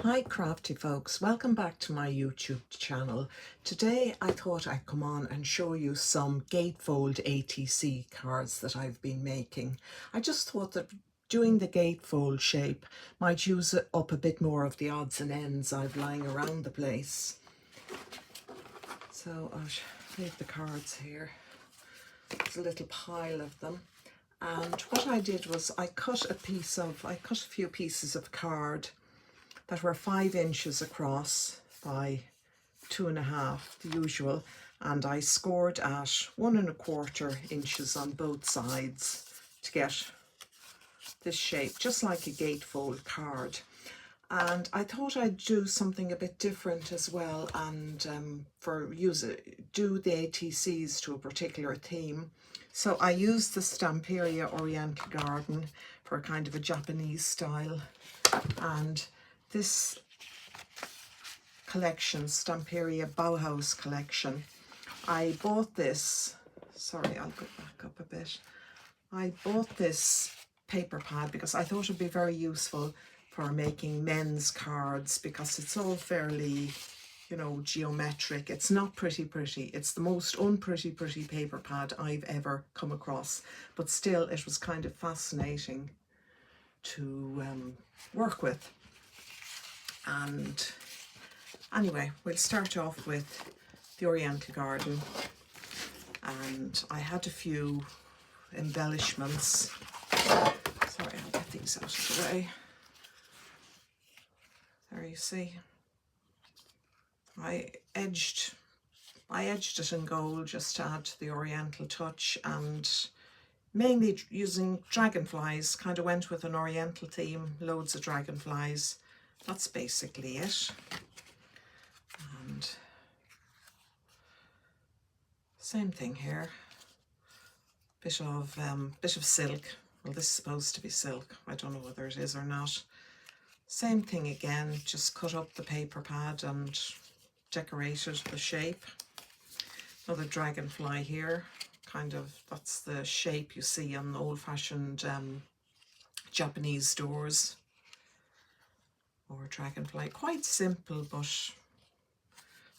Hi crafty folks, welcome back to my YouTube channel. Today I thought I'd come on and show you some Gatefold ATC cards that I've been making. I just thought that doing the gatefold shape might use up a bit more of the odds and ends I've lying around the place. So I'll leave the cards here. There's a little pile of them. And what I did was I cut a few pieces of card that were 5 inches across by 2.5, the usual, and I scored at 1.25 inches on both sides to get this shape, just like a gatefold card. And I thought I'd do something a bit different as well, and do the ATCs to a particular theme. So I used the Stamperia Oriental garden for a kind of a Japanese style, and this collection, Stamperia Bauhaus collection, I bought this, sorry, I'll go back up a bit. I bought this paper pad because I thought it would be very useful for making men's cards, because it's all fairly, you know, geometric. It's not pretty. It's the most unpretty paper pad I've ever come across, but still it was kind of fascinating to work with. And anyway, we'll start off with the Oriental garden, and I had a few embellishments. Sorry, I'll get these out of the way. There you see. I edged it in gold just to add to the Oriental touch, and mainly using dragonflies. Kind of went with an Oriental theme, loads of dragonflies. That's basically it. And same thing here. Bit of silk. Well, this is supposed to be silk. I don't know whether it is or not. Same thing again, just cut up the paper pad and decorated the shape. Another dragonfly here. Kind of, that's the shape you see on the old-fashioned Japanese doors. Or dragonfly. Quite simple, but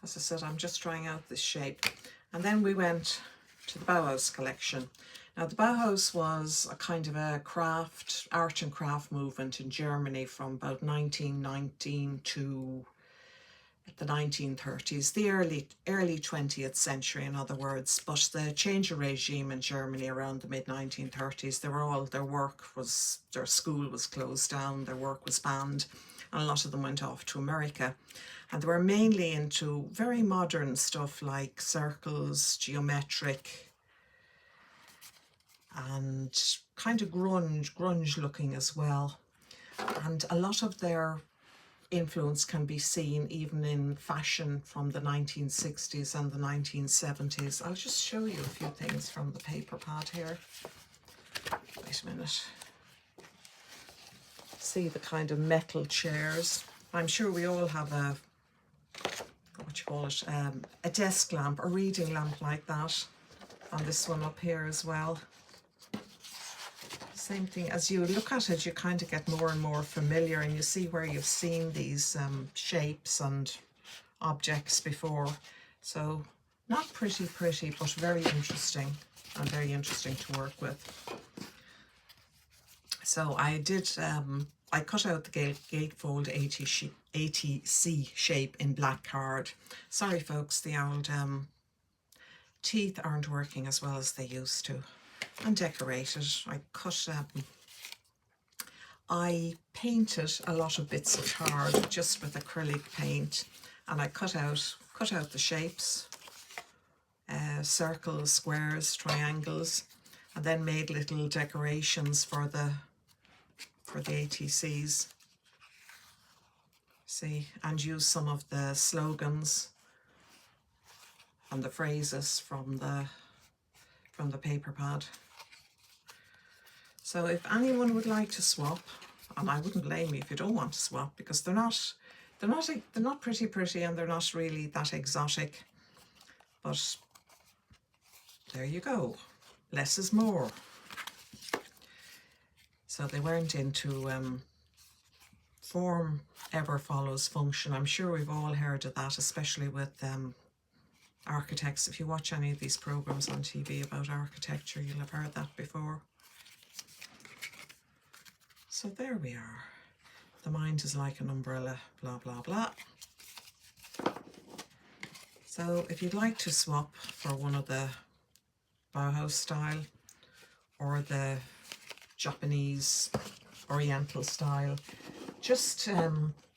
as I said, I'm just trying out this shape. And then we went to the Bauhaus collection. Now the Bauhaus was a kind of a art and craft movement in Germany from about 1919 to the 1930s, the early 20th century in other words. But the change of regime in Germany around the mid-1930s, their school was closed down, their work was banned, and a lot of them went off to America. And they were mainly into very modern stuff like circles, geometric, and kind of grunge looking as well. And a lot of their influence can be seen even in fashion from the 1960s and the 1970s. I'll just show you a few things from the paper pad here. Wait a minute. See the kind of metal chairs. I'm sure we all have a desk lamp, a reading lamp like that, and this one up here as well. Same thing, as you look at it you kind of get more and more familiar, and you see where you've seen these shapes and objects before. So not pretty, but very interesting, and very interesting to work with. So I did, I cut out the Gatefold ATC shape in black card. Sorry folks, the old teeth aren't working as well as they used to. And decorated. I painted a lot of bits of card just with acrylic paint, and I cut out the shapes, circles, squares, triangles, and then made little decorations for the ATCs. See, and used some of the slogans and the phrases from the paper pad. So if anyone would like to swap, and I wouldn't blame you if you don't want to swap, because they're not pretty, and they're not really that exotic, but there you go, less is more. So they weren't into form ever follows function. I'm sure we've all heard of that, especially with architects. If you watch any of these programs on TV about architecture, you'll have heard that before. So there we are. The mind is like an umbrella, blah, blah, blah. So if you'd like to swap for one of the Bauhaus style or the Japanese Oriental style, just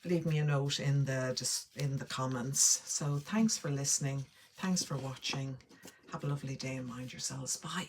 leave me a note in the comments. So thanks for listening. Thanks for watching. Have a lovely day and mind yourselves. Bye.